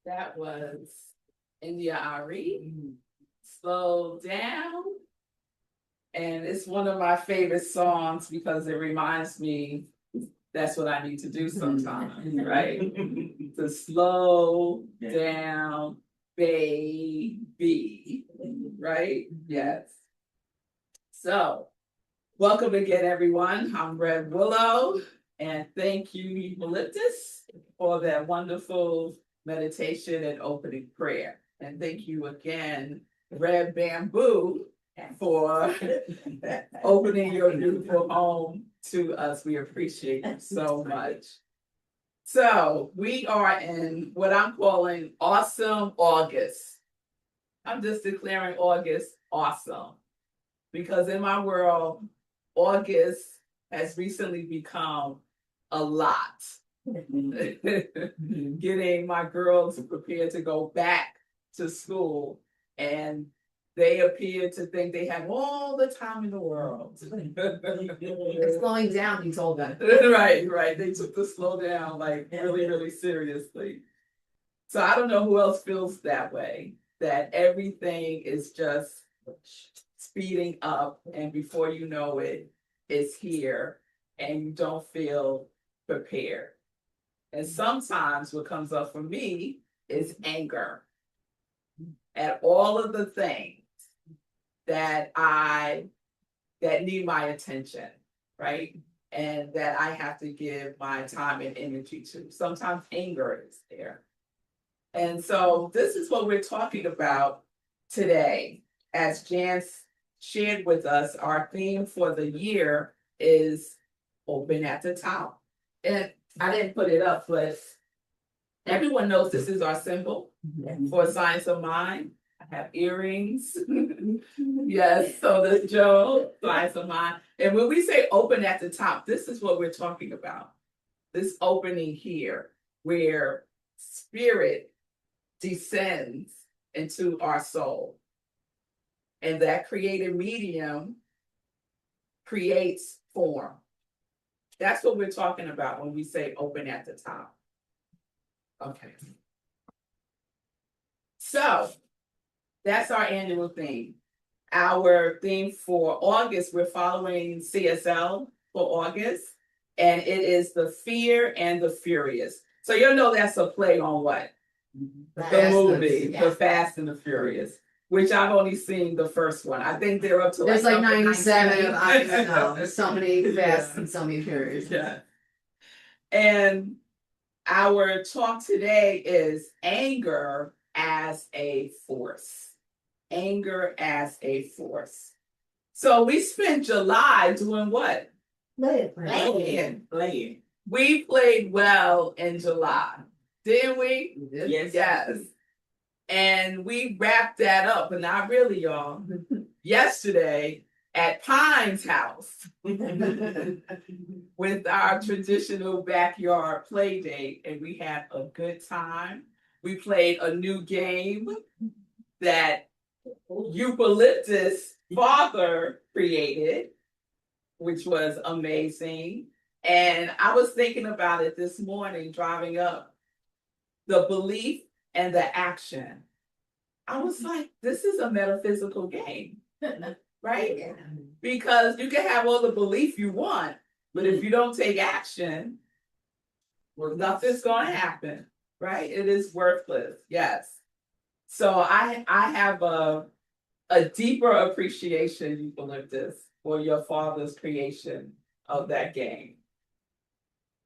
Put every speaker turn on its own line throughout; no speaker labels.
That was India Ari. Slow Down. And it's one of my favorite songs because it reminds me that's what I need to do sometimes, right? To slow down, baby, right? Yes. So, welcome again, everyone. I'm Red Willow, and thank you, Eucalyptus, for that wonderful meditation and opening prayer. And thank you again, Red Bamboo, for opening your beautiful home to us. We appreciate you so much. So we are in what I'm calling awesome August. I'm just declaring August awesome because in my world, August has recently become a lot. Getting my girls prepared to go back to school, and they appear to think they have all the time in the world.
It's slowing down, he told them.
Right. They took the slow down like really seriously. So I don't know who else feels that way, that everything is just speeding up, and before you know it, it's here, and you don't feel prepared. And sometimes what comes up for me is anger at all of the things that need my attention, right? And that I have to give my time and energy to. Sometimes anger is there. And so this is what we're talking about today. As Jan shared with us, our theme for the year is open at the top. And I didn't put it up, but everyone knows this is our symbol for Science of Mind. I have earrings. Yes, so does Joe, Science of Mind. And when we say open at the top, this is what we're talking about. This opening here, where spirit descends into our soul. And that creative medium creates form. That's what we're talking about when we say open at the top. Okay. So that's our annual theme. Our theme for August, we're following CSL for August, and it is the fear and the furious. So you'll know that's a play on what? The movie, The Fast and the Furious, which I've only seen the first one. I think they're up to
There's like 97. I don't know. There's so many Fast and so many Furious.
Yeah. And our talk today is anger as a force. Anger as a force. So we spent July doing what? Playing. We played well in July, didn't we? Yes. And we wrapped that up, but not really, y'all. Yesterday at Pine's house with our traditional backyard play date, and we had a good time. We played a new game that Eucalyptus' father created, which was amazing. And I was thinking about it this morning, driving up, the belief and the action. I was like, this is a metaphysical game, right? Yeah. Because you can have all the belief you want, but if you don't take action, well, nothing's going to happen, right? It is worthless, yes. So I have a deeper appreciation, Eucalyptus, for your father's creation of that game.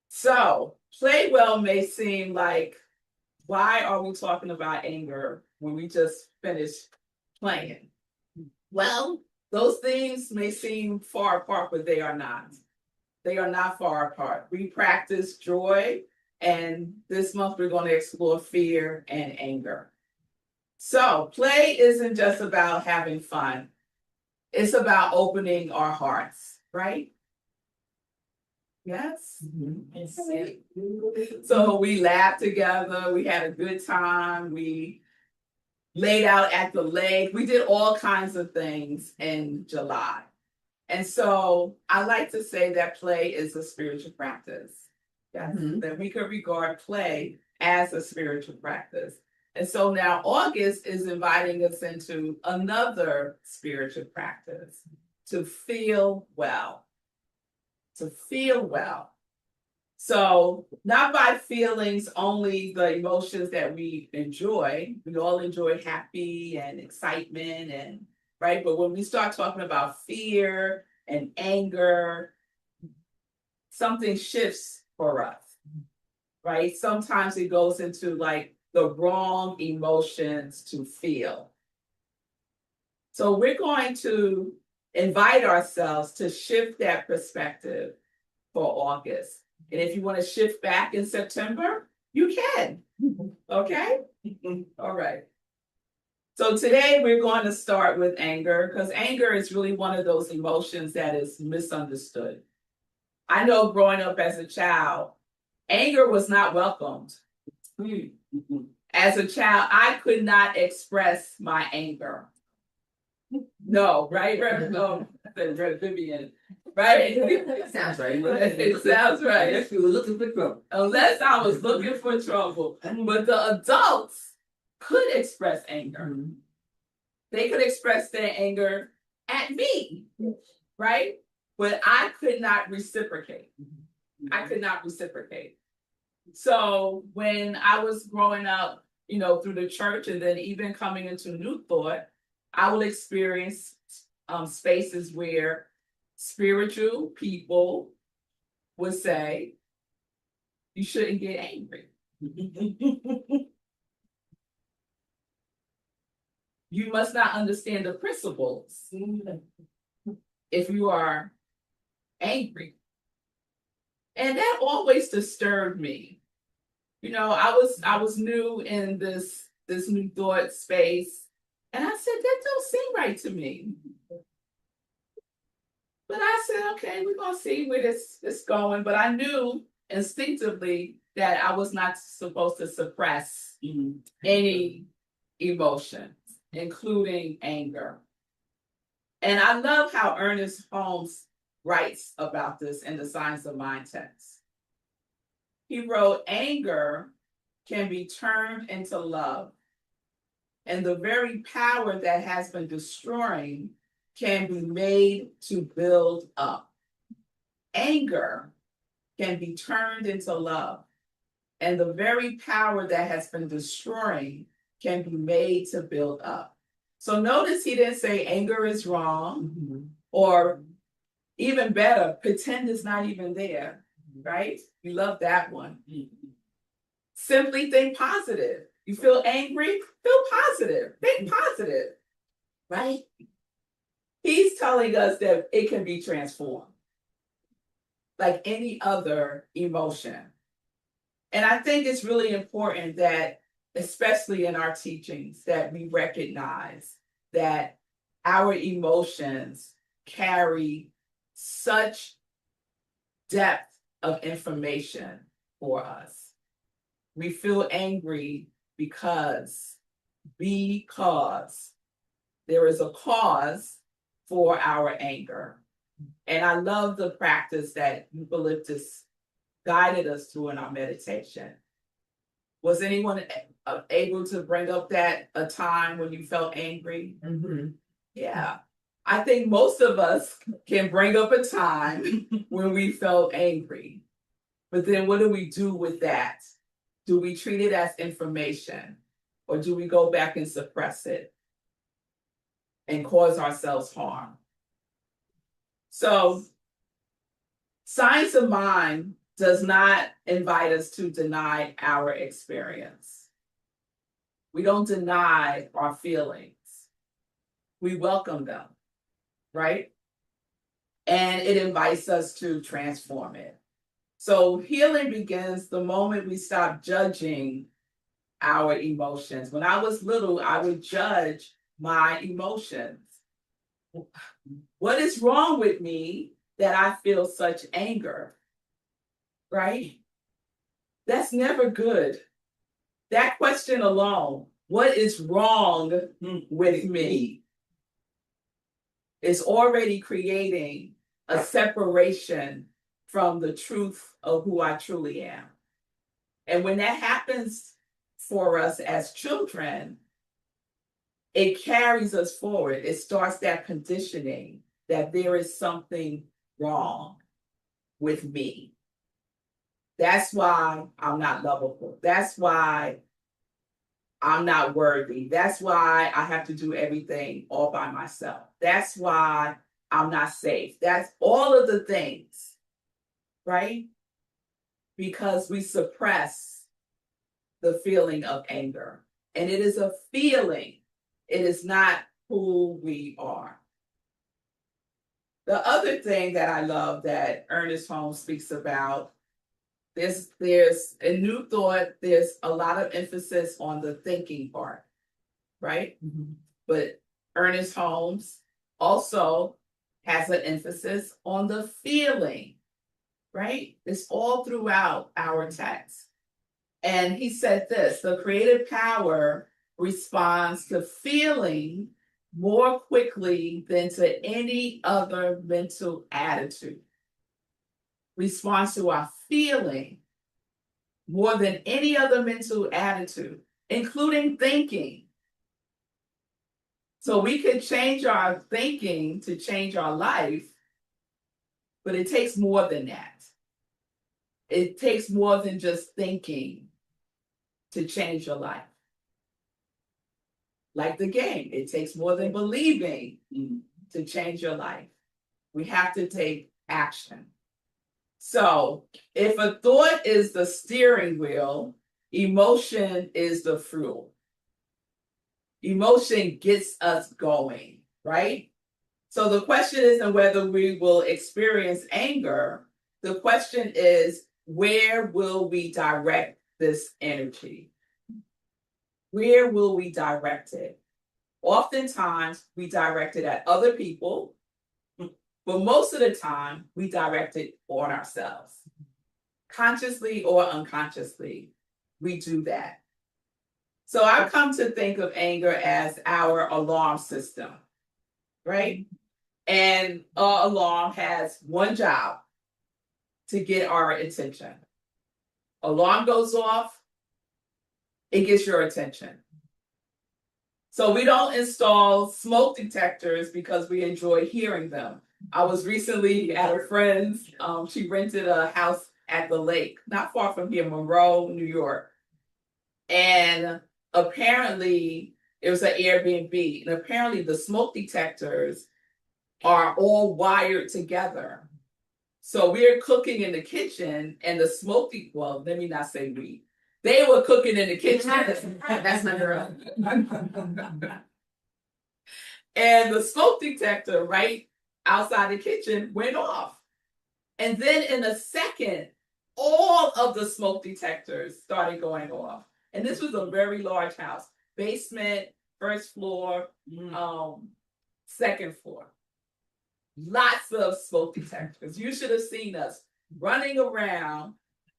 So play well may seem like, why are we talking about anger when we just finished playing? Well, those things may seem far apart, but they are not. They are not far apart. We practice joy, and this month we're going to explore fear and anger. So play isn't just about having fun. It's about opening our hearts, right? Yes. So we laughed together. We had a good time. We laid out at the lake. We did all kinds of things in July. And so I like to say that play is a spiritual practice. Yes. That we could regard play as a spiritual practice. And so now August is inviting us into another spiritual practice, to feel well. To feel well. So not by feelings only the emotions that we enjoy. We all enjoy happy and excitement and right. But when we start talking about fear and anger, something shifts for us, right? Sometimes it goes into like the wrong emotions to feel. So we're going to invite ourselves to shift that perspective for August. And if you want to shift back in September, you can. Okay? All right. So today we're going to start with anger because anger is really one of those emotions that is misunderstood. I know growing up as a child, anger was not welcomed. As a child, I could not express my anger. No, right? No, Vivian. Right?
Sounds right.
It sounds right.
Unless you were looking for trouble.
Unless I was looking for trouble. But the adults could express anger. They could express their anger at me, right? But I could not reciprocate. I could not reciprocate. So when I was growing up, through the church and then even coming into New Thought, I will experience spaces where spiritual people would say, you shouldn't get angry. You must not understand the principles if you are angry. And that always disturbed me. I was new in this New Thought space, and I said, that don't seem right to me. But I said, okay, we're gonna see where this is going. But I knew instinctively that I was not supposed to suppress any emotions, including anger. And I love how Ernest Holmes writes about this in the Science of Mind text. He wrote, anger can be turned into love, and the very power that has been destroying can be made to build up. Anger can be turned into love, and the very power that has been destroying can be made to build up. So notice he didn't say anger is wrong, or even better, pretend it's not even there, right? We love that one. Simply think positive. You feel angry? Feel positive. Think positive, right? He's telling us that it can be transformed like any other emotion. And I think it's really important that, especially in our teachings, that we recognize that our emotions carry such depth of information for us. We feel angry because there is a cause for our anger. And I love the practice that Eucalyptus guided us through in our meditation. Was anyone able to bring up a time when you felt angry? Yeah. I think most of us can bring up a time when we felt angry. But then what do we do with that? Do we treat it as information? Or do we go back and suppress it and cause ourselves harm? So, Science of Mind does not invite us to deny our experience. We don't deny our feelings. We welcome them, right? And it invites us to transform it. So healing begins the moment we stop judging our emotions. When I was little, I would judge my emotions. What is wrong with me that I feel such anger? Right? That's never good. That question alone, what is wrong with me, is already creating a separation from the truth of who I truly am. And when that happens for us as children, it carries us forward. It starts that conditioning that there is something wrong with me. That's why I'm not lovable. That's why I'm not worthy. That's why I have to do everything all by myself. That's why I'm not safe. That's all of the things, right? Because we suppress the feeling of anger. And it is a feeling, it is not who we are. The other thing that I love that Ernest Holmes speaks about, there's a new thought, there's a lot of emphasis on the thinking part, right? Mm-hmm. But Ernest Holmes also has an emphasis on the feeling, right? It's all throughout our text. And he said this: the creative power responds to feeling more quickly than to any other mental attitude. Responds to our feeling more than any other mental attitude, including thinking. So we can change our thinking to change our life, but it takes more than that. It takes more than just thinking to change your life. Like the game, it takes more than believing to change your life. We have to take action. So if a thought is the steering wheel, emotion is the fuel. Emotion gets us going, right? So the question isn't whether we will experience anger. The question is, where will we direct this energy? Where will we direct it? Oftentimes, we direct it at other people, but most of the time, we direct it on ourselves. Consciously or unconsciously, we do that. So I've come to think of anger as our alarm system, right? And our alarm has one job: to get our attention. Alarm goes off, it gets your attention. So we don't install smoke detectors because we enjoy hearing them. I was recently at a friend's, she rented a house at the lake, not far from here, Monroe, New York. And apparently it was an Airbnb, and apparently the smoke detectors are all wired together. So we're cooking in the kitchen, and the smoke, well, let me not say we. They were cooking in the kitchen.
That's my girl.
And the smoke detector right outside the kitchen went off. And then in a second, all of the smoke detectors started going off. And this was a very large house: basement, first floor, second floor. Lots of smoke detectors. You should have seen us running around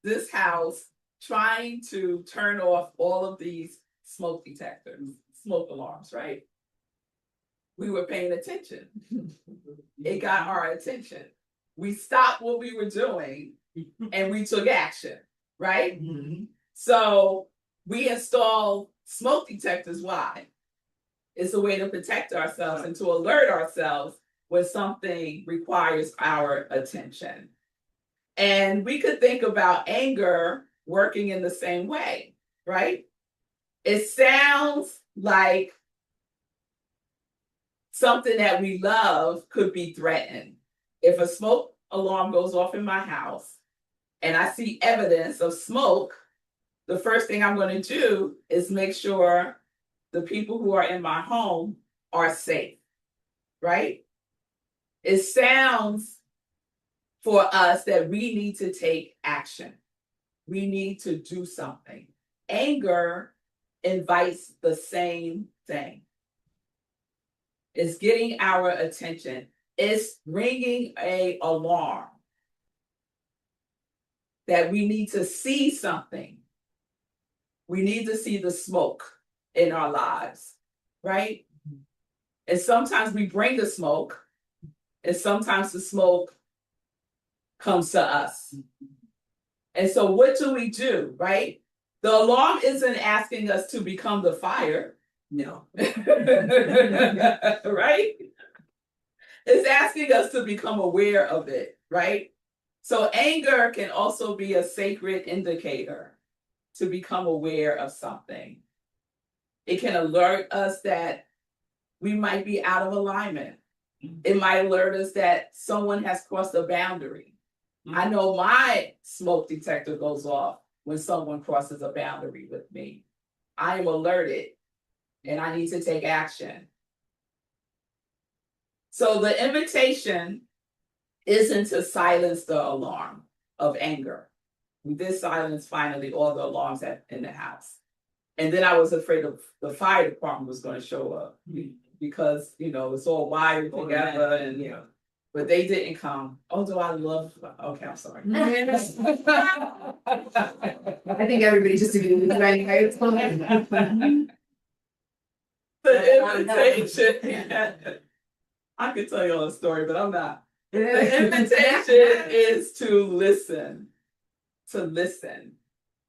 this house trying to turn off all of these smoke detectors, smoke alarms, right? We were paying attention. It got our attention. We stopped what we were doing and we took action, right? Mm-hmm. So we installed smoke detectors. Why? It's a way to protect ourselves and to alert ourselves when something requires our attention. And we could think about anger working in the same way, right? It sounds like something that we love could be threatened. If a smoke alarm goes off in my house and I see evidence of smoke, the first thing I'm going to do is make sure the people who are in my home are safe, right? It sounds for us that we need to take action. We need to do something. Anger invites the same thing. It's getting our attention. It's ringing an alarm that we need to see something. We need to see the smoke in our lives, right? And sometimes we bring the smoke, and sometimes the smoke comes to us. And so what do we do, right? The alarm isn't asking us to become the fire.
No.
Right? It's asking us to become aware of it, right? So anger can also be a sacred indicator to become aware of something. It can alert us that we might be out of alignment. It might alert us that someone has crossed a boundary. I know my smoke detector goes off when someone crosses a boundary with me. I am alerted and I need to take action. So the invitation isn't to silence the alarm of anger. We did silence finally all the alarms in the house. And then I was afraid of the fire department was going to show up because, it's all wired together and, but they didn't come. Although I love, okay, I'm sorry.
I think everybody just agrees with writing it's fine.
The invitation. I could tell you all a story, but I'm not. The invitation is to listen,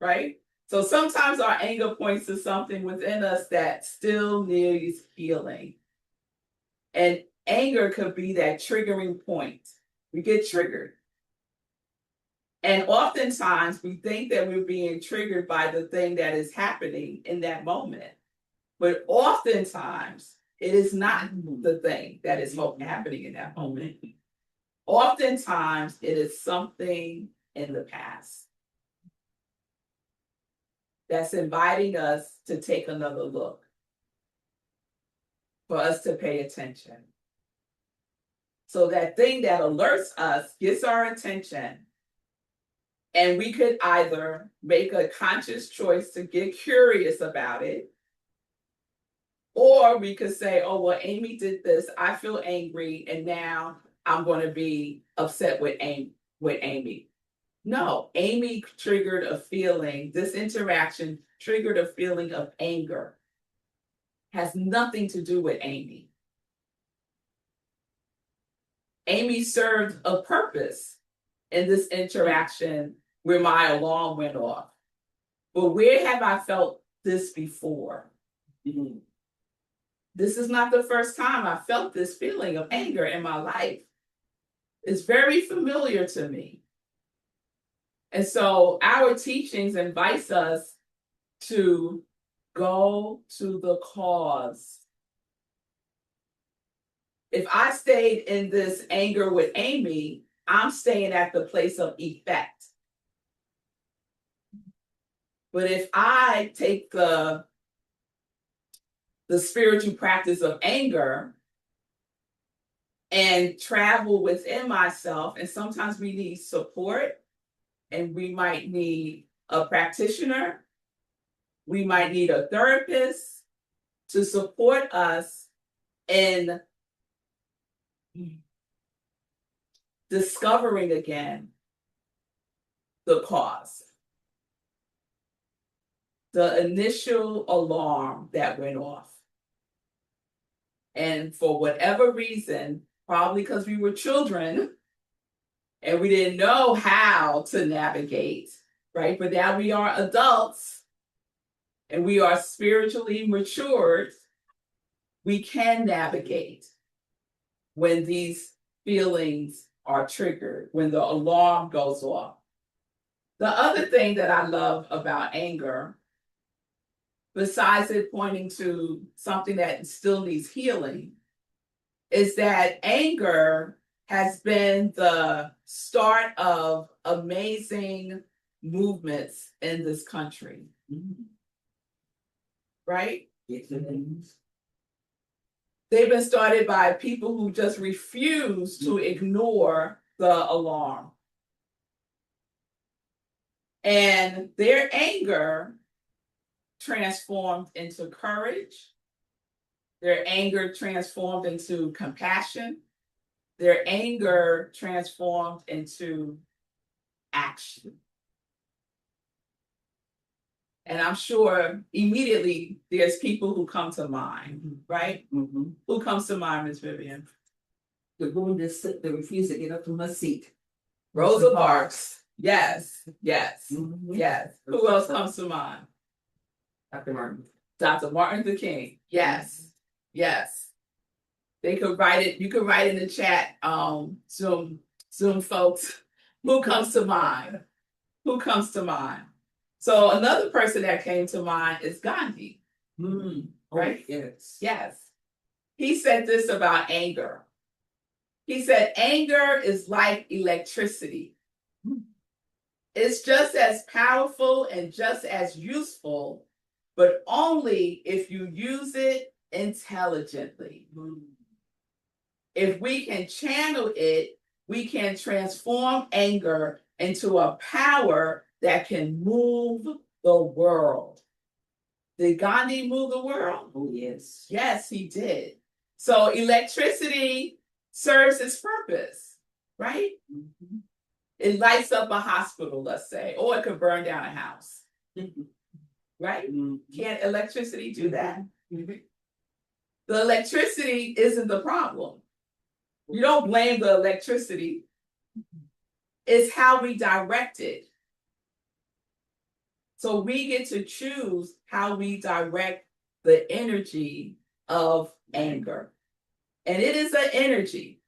right? So sometimes our anger points to something within us that still needs healing. And anger could be that triggering point. We get triggered. And oftentimes we think that we're being triggered by the thing that is happening in that moment. But oftentimes it is not the thing that is happening in that moment. Oftentimes it is something in the past that's inviting us to take another look, for us to pay attention. So that thing that alerts us gets our attention, and we could either make a conscious choice to get curious about it, or we could say, oh, well, Amy did this, I feel angry, and now I'm going to be upset with Amy. No, Amy triggered a feeling, this interaction triggered a feeling of anger. Has nothing to do with Amy. Amy served a purpose in this interaction where my alarm went off. But where have I felt this before? Mm-hmm. This is not the first time I felt this feeling of anger in my life. It's very familiar to me. And so our teachings invite us to go to the cause. If I stayed in this anger with Amy, I'm staying at the place of effect. But if I take the spiritual practice of anger and travel within myself, and sometimes we need support, and we might need a practitioner, we might need a therapist to support us in discovering again the cause. The initial alarm that went off. And for whatever reason, probably because we were children and we didn't know how to navigate, right? But now we are adults and we are spiritually matured. We can navigate when these feelings are triggered, when the alarm goes off. The other thing that I love about anger, besides it pointing to something that still needs healing, is that anger has been the start of amazing movements in this country. Mm-hmm. Right? Yes, it is. They've been started by people who just refuse to ignore the alarm. And their anger transformed into courage. Their anger transformed into compassion. Their anger transformed into action. And I'm sure immediately there's people who come to mind, right? Mm-hmm. Who comes to mind, Ms. Vivian?
The woman that refused to get up from her seat.
Rosa Parks. Yes, yes,
Mhm.
yes. Who else comes to mind?
Dr. Martin.
Dr. Martin Luther King. Yes, yes. They could write it. You could write in the chat. Zoom folks. Who comes to mind? Who comes to mind? So another person that came to mind is Gandhi. Right?
Yes.
Yes. He said this about anger. He said, anger is like electricity. It's just as powerful and just as useful, but only if you use it intelligently. If we can channel it, we can transform anger into a power that can move the world. Did Gandhi move the world?
Oh, yes.
Yes, he did. So electricity serves its purpose, right?
Mhm.
It lights up a hospital, let's say, or it could burn down a house, right?
Mhm.
Can't electricity do that?
Mhm.
The electricity isn't the problem. You don't blame the electricity. It's how we direct it. So we get to choose how we direct the energy of anger. And it is an energy.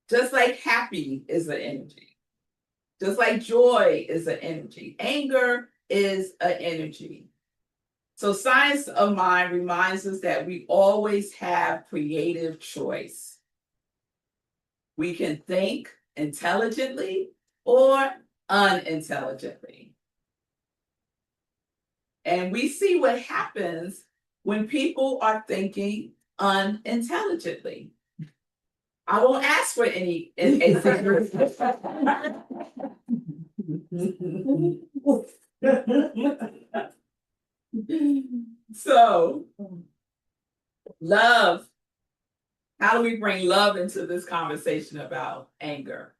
Just like happy is an energy. Just like joy is an energy. Anger is an energy. So science of mind reminds us that we always have creative choice. We can think intelligently or unintelligently. And we see what happens when people are thinking unintelligently. I won't ask for any examples. So, love. How do we bring love into this conversation about anger?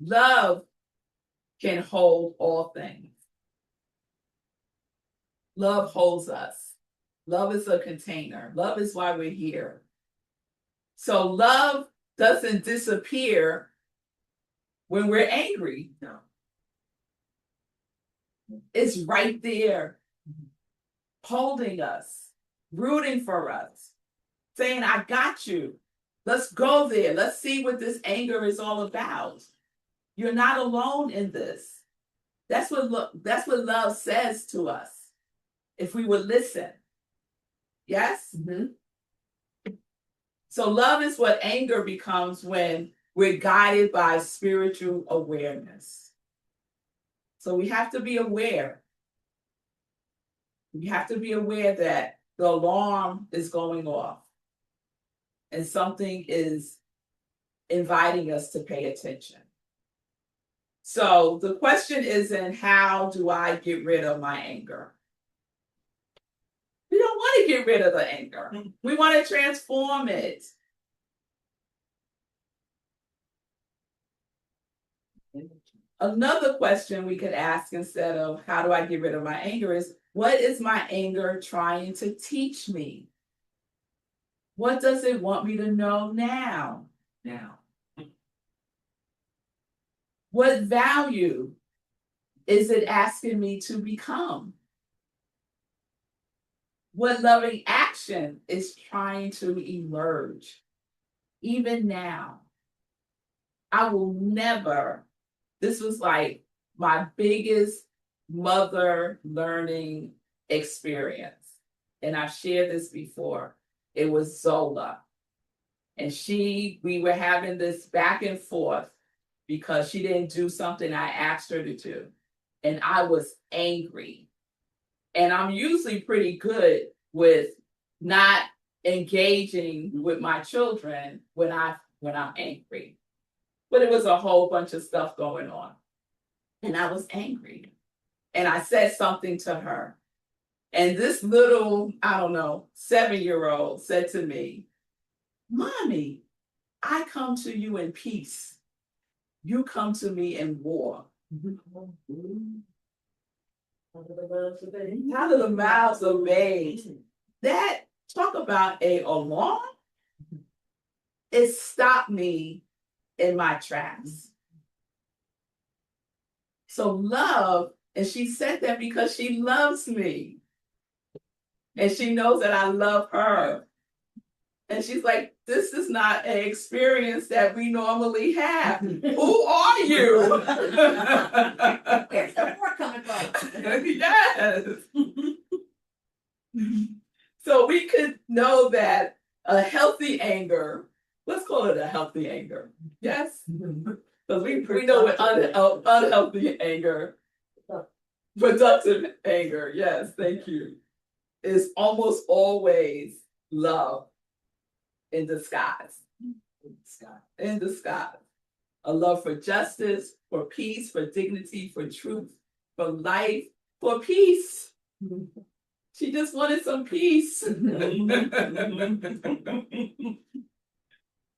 Love can hold all things. Love holds us. Love is a container. Love is why we're here. So love doesn't disappear when we're angry. No. It's right there, holding us, rooting for us, saying, I got you. Let's go there. Let's see what this anger is all about. You're not alone in this. That's what love says to us. If we would listen. Yes?
Mhm.
So love is what anger becomes when we're guided by spiritual awareness. So we have to be aware. We have to be aware that the alarm is going off and something is inviting us to pay attention. So the question isn't, how do I get rid of my anger? We don't want to get rid of the anger. We want to transform it. Another question we could ask instead of how do I get rid of my anger is, what is my anger trying to teach me? What does it want me to know now? What value is it asking me to become? What loving action is trying to emerge? Even now, I will never, this was like my biggest mother learning experience. And I've shared this before. It was Zola. And we were having this back and forth because she didn't do something I asked her to do. And I was angry. And I'm usually pretty good with not engaging with my children when I'm angry. But it was a whole bunch of stuff going on. And I was angry. And I said something to her. And this little, I don't know, 7-year-old said to me, Mommy, I come to you in peace. You come to me in war. Out of the mouths of babes. That, talk about a alarm. It stopped me in my tracks. So love, and she said that because she loves me. And she knows that I love her. And she's like, this is not an experience that we normally have. Who are you?
Where's the more coming from?
Yes. So we could know that a healthy anger, let's call it a healthy anger. Yes? Because we know what unhealthy anger, productive anger, yes, thank you, is almost always love in disguise. In disguise. A love for justice, for peace, for dignity, for truth, for life, for peace. She just wanted some peace.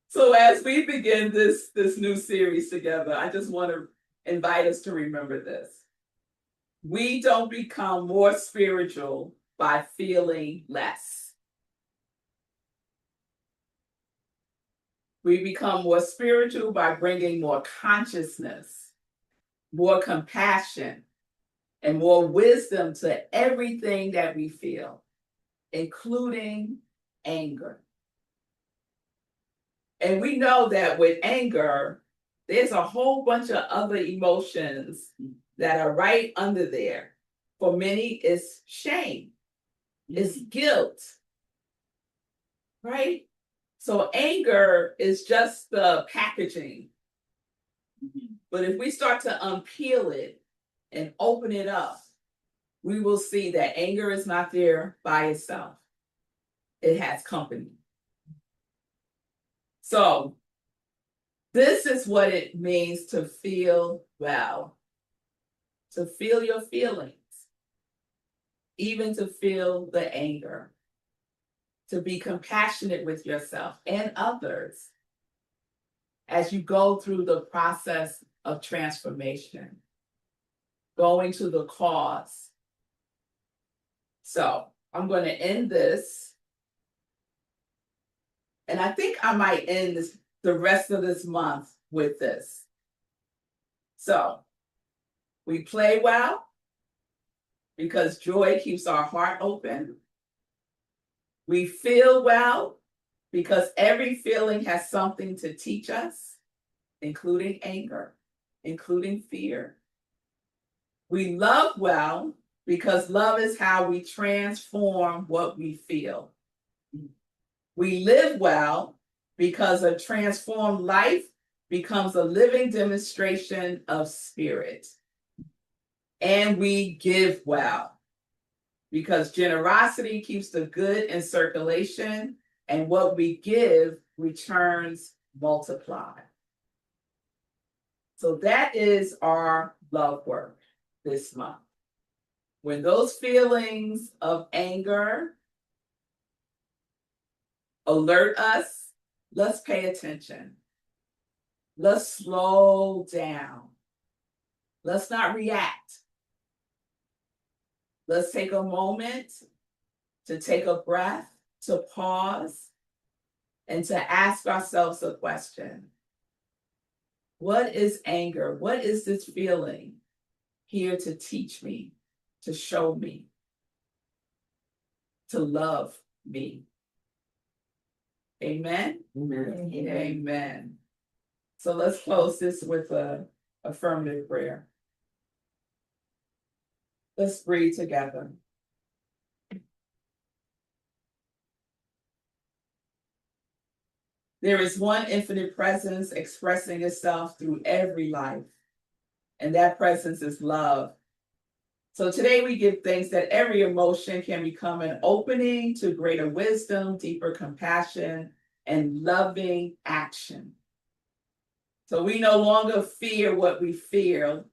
So as we begin this new series together, I just want to invite us to remember this. We don't become more spiritual by feeling less. We become more spiritual by bringing more consciousness, more compassion, and more wisdom to everything that we feel, including anger. And we know that with anger, there's a whole bunch of other emotions that are right under there. For many, it's shame, it's guilt, right? So anger is just the packaging. But if we start to unpeel it and open it up, we will see that anger is not there by itself. It has company. So this is what it means to feel well, to feel your feelings, even to feel the anger, to be compassionate with yourself and others as you go through the process of transformation, going to the cause. So I'm going to end this. And I think I might end the rest of this month with this. So we play well because joy keeps our heart open. We feel well because every feeling has something to teach us, including anger, including fear. We love well because love is how we transform what we feel. We live well because a transformed life becomes a living demonstration of spirit. And we give well because generosity keeps the good in circulation, and what we give returns multiplied. So that is our love work this month. When those feelings of anger alert us, let's pay attention. Let's slow down. Let's not react. Let's take a moment to take a breath, to pause, and to ask ourselves a question. What is anger? What is this feeling here to teach me, to show me, to love me? Amen?
Amen.
Amen. So let's close this with an affirmative prayer. Let's breathe together. There is one infinite presence expressing itself through every life, and that presence is love. So today we give thanks that every emotion can become an opening to greater wisdom, deeper compassion, and loving action. So we no longer fear what we feel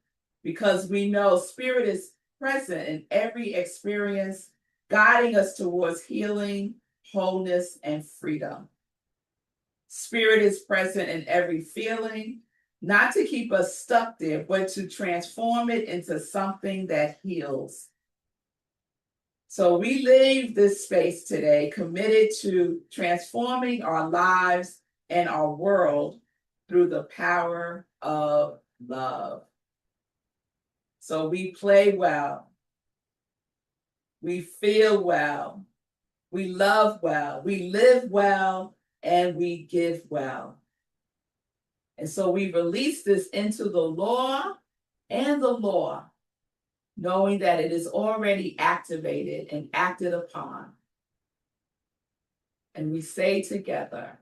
because we know spirit is present in every experience, guiding us towards healing, wholeness, and freedom. Spirit is present in every feeling, not to keep us stuck there, but to transform it into something that heals. So we leave this space today committed to transforming our lives and our world through the power of love. So we play well, we feel well, we love well, we live well, and we give well. And so we release this into the law and the law, knowing that it is already activated and acted upon. And we say together,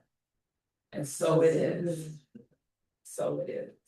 and so it is. So it is.